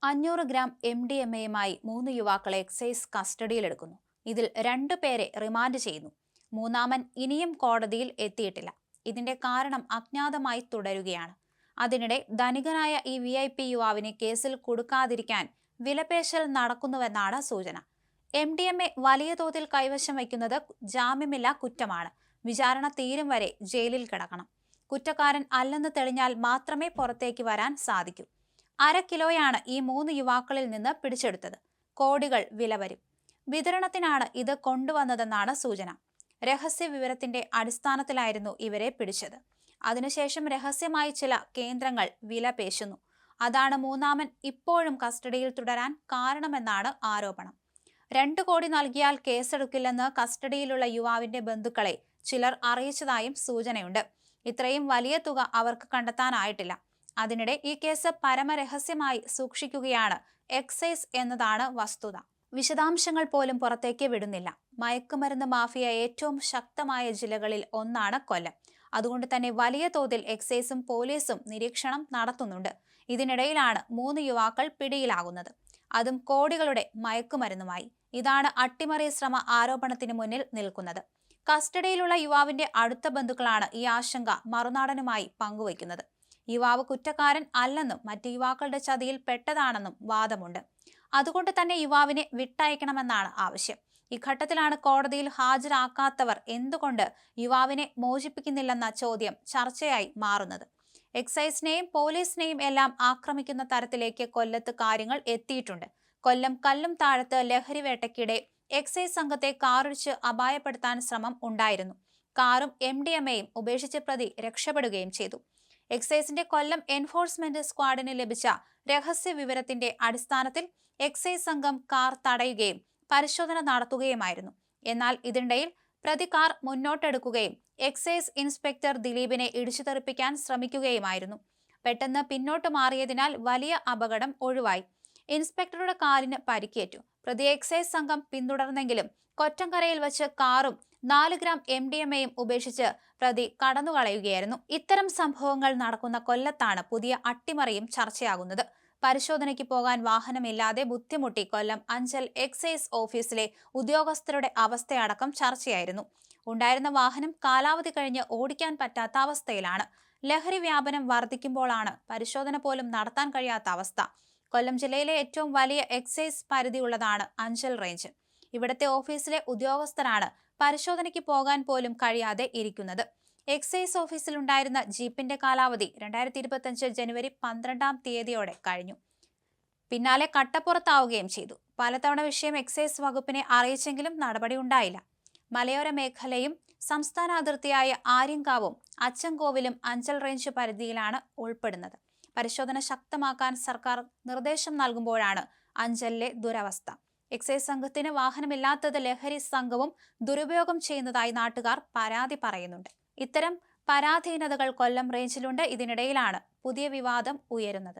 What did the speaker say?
500 gram MDMA-യുമായി 3 യുവാക്കളെ excise കസ്റ്റഡിയിലെടുക്കുന്നു. ഇതിൽ 2 പേരെ റിമാൻഡ് ചെയ്യുന്നു. മൂന്നാമൻ ഇനിയും കോടതിയിൽ എത്തിയിട്ടില്ല. ഇതിന്റെ കാരണം അജ്ഞാതമായി തുടരുകയാണ്. അതിനിടെ ധനികനായ ഈ VIP യുവാവിനെ കേസിൽ കുടുക്കാതിരിക്കാൻ വിലപേശൽ നടക്കുന്നുവെന്നാണ് സൂചന. MDMA വലിയ തോതിൽ കൈവശം വയ്ക്കുന്നത് ജാമ്യമില്ലാ കുറ്റമാണ്. വിചാരണ തീരും വരെ ജയിലിൽ കിടക്കണം. കുറ്റക്കാരൻ അല്ലെന്ന് തെളിഞ്ഞാൽ മാത്രമേ പുറത്തേക്ക് വരാൻ സാധിക്കൂ. 1/2 കിലോയാണ് ഈ 3 യുവാക്കളിൽ നിന്ന് പിടിച്ചെടുത്തത്. കോടികൾ വില വരും. വിതരണത്തിനാണ് ഇത് കൊണ്ടുവന്നതെന്നാണ് സൂചന. രഹസ്യ വിവരത്തിന്റെ അടിസ്ഥാനത്തിലായിരുന്നു ഇവരെ പിടിച്ചത്. അതിനുശേഷം രഹസ്യമായി ചില കേന്ദ്രങ്ങൾ വില പേശുന്നു. അതാണ് മൂന്നാമൻ ഇപ്പോഴും കസ്റ്റഡിയിൽ തുടരാൻ കാരണമെന്നാണ് ആരോപണം. 2 കോടി നൽകിയാൽ കേസെടുക്കില്ലെന്ന് കസ്റ്റഡിയിലുള്ള യുവാവിന്റെ ബന്ധുക്കളെ ചിലർ അറിയിച്ചതായും സൂചനയുണ്ട്. ഇത്രയും വലിയ തുക അവർക്ക് കണ്ടെത്താനായിട്ടില്ല. അതിനിടെ ഈ കേസ് പരമരഹസ്യമായി സൂക്ഷിക്കുകയാണ് എക്സൈസ് എന്നതാണ് വസ്തുത. വിശദാംശങ്ങൾ പോലും പുറത്തേക്ക് വിടുന്നില്ല. മയക്കുമരുന്ന് മാഫിയ ഏറ്റവും ശക്തമായ ജില്ലകളിൽ ഒന്നാണ് കൊല്ലം. അതുകൊണ്ട് തന്നെ വലിയ തോതിൽ എക്സൈസും പോലീസും നിരീക്ഷണം നടത്തുന്നുണ്ട്. ഇതിനിടയിലാണ് 3 യുവാക്കൾ പിടിയിലാകുന്നത്, അതും കോടികളുടെ മയക്കുമരുന്നുമായി. ഇതാണ് അട്ടിമറി ശ്രമ ആരോപണത്തിന് മുന്നിൽ നിൽക്കുന്നത്. കസ്റ്റഡിയിലുള്ള യുവാവിന്റെ അടുത്ത ബന്ധുക്കളാണ് ഈ ആശങ്ക മറുനാടനുമായി പങ്കുവയ്ക്കുന്നത്. യുവാവ് കുറ്റക്കാരൻ അല്ലെന്നും മറ്റ് യുവാക്കളുടെ ചതിയിൽ പെട്ടതാണെന്നും വാദമുണ്ട്. അതുകൊണ്ട് തന്നെ യുവാവിനെ വിട്ടയക്കണമെന്നാണ് ആവശ്യം. ഈ ഘട്ടത്തിലാണ് കോടതിയിൽ ഹാജരാക്കാത്തവർ എന്തുകൊണ്ട് യുവാവിനെ മോചിപ്പിക്കുന്നില്ലെന്ന ചോദ്യം ചർച്ചയായി മാറുന്നത്. എക്സൈസിനെയും പോലീസിനെയും എല്ലാം ആക്രമിക്കുന്ന തരത്തിലേക്ക് കൊല്ലത്ത് കാര്യങ്ങൾ എത്തിയിട്ടുണ്ട്. കൊല്ലം കല്ലും താഴത്ത് ലഹരിവേട്ടയ്ക്കിടെ എക്സൈസ് സംഘത്തെ കാറിടിച്ച് അപായപ്പെടുത്താൻ ശ്രമം ഉണ്ടായിരുന്നു. കാറും MDMA-യും ഉപേക്ഷിച്ച് പ്രതി രക്ഷപ്പെടുകയും ചെയ്തു. എക്സൈസിന്റെ കൊല്ലം എൻഫോഴ്സ്മെന്റ് സ്ക്വാഡിന് ലഭിച്ച രഹസ്യ വിവരത്തിന്റെ അടിസ്ഥാനത്തിൽ എക്സൈസ് സംഘം കാർ തടയുകയും പരിശോധന നടത്തുകയുമായിരുന്നു. എന്നാൽ ഇതിനിടയിൽ പ്രതി കാർ മുന്നോട്ടെടുക്കുകയും എക്സൈസ് ഇൻസ്പെക്ടർ ദിലീപിനെ ഇടിച്ചു തെറിപ്പിക്കാൻ ശ്രമിക്കുകയുമായിരുന്നു. പെട്ടെന്ന് പിന്നോട്ട് മാറിയതിനാൽ വലിയ അപകടം ഒഴിവായി. ഇൻസ്പെക്ടറുടെ കാലിന് പരിക്കേറ്റു. പ്രതി എക്സൈസ് സംഘം പിന്തുടർന്നെങ്കിലും കൊറ്റങ്കരയിൽ വച്ച് കാറും 4 ഗ്രാം MDMA-യും ഉപേക്ഷിച്ച് പ്രതി കടന്നുകളയുകയായിരുന്നു. ഇത്തരം സംഭവങ്ങൾ നടക്കുന്ന കൊല്ലത്താണ് പുതിയ അട്ടിമറിയും ചർച്ചയാകുന്നത്. പരിശോധനയ്ക്ക് പോകാൻ വാഹനമില്ലാതെ ബുദ്ധിമുട്ടി കൊല്ലം അഞ്ചൽ എക്സൈസ് ഓഫീസിലെ ഉദ്യോഗസ്ഥരുടെ അവസ്ഥയടക്കം ചർച്ചയായിരുന്നു. ഉണ്ടായിരുന്ന വാഹനം കാലാവധി കഴിഞ്ഞ് ഓടിക്കാൻ പറ്റാത്ത അവസ്ഥയിലാണ്. ലഹരി വ്യാപനം വർദ്ധിക്കുമ്പോഴാണ് പരിശോധന പോലും നടത്താൻ കഴിയാത്ത അവസ്ഥ. കൊല്ലം ജില്ലയിലെ ഏറ്റവും വലിയ എക്സൈസ് പരിധിയുള്ളതാണ് അഞ്ചൽ റേഞ്ച്. ഇവിടുത്തെ ഓഫീസിലെ ഉദ്യോഗസ്ഥരാണ് പരിശോധനയ്ക്ക് പോകാൻ പോലും കഴിയാതെ ഇരിക്കുന്നത്. എക്സൈസ് ഓഫീസിലുണ്ടായിരുന്ന ജീപ്പിന്റെ കാലാവധി 2025 ജനുവരി 12-ാം തീയതിയോടെ കഴിഞ്ഞു. പിന്നാലെ കട്ടപ്പുറത്താവുകയും ചെയ്തു. പലതവണ വിഷയം എക്സൈസ് വകുപ്പിനെ അറിയിച്ചെങ്കിലും നടപടി ഉണ്ടായില്ല. മലയോര മേഖലയും സംസ്ഥാന അതിർത്തിയായ ആര്യങ്കാവും അച്ചൻകോവിലും അഞ്ചൽ റേഞ്ച് പരിധിയിലാണ് ഉൾപ്പെടുന്നത്. പരിശോധന ശക്തമാക്കാൻ സർക്കാർ നിർദ്ദേശം നൽകുമ്പോഴാണ് അഞ്ചലിലെ ദുരവസ്ഥ. എക്സൈസ് സംഘത്തിന് വാഹനമില്ലാത്തത് ലഹരി സംഘവും ദുരുപയോഗം ചെയ്യുന്നതായി നാട്ടുകാർ പരാതി പറയുന്നുണ്ട്. ഇത്തരം പരാധീനതകൾ കൊല്ലം റേഞ്ചിലുണ്ട്. ഇതിനിടയിലാണ് പുതിയ വിവാദം ഉയരുന്നത്.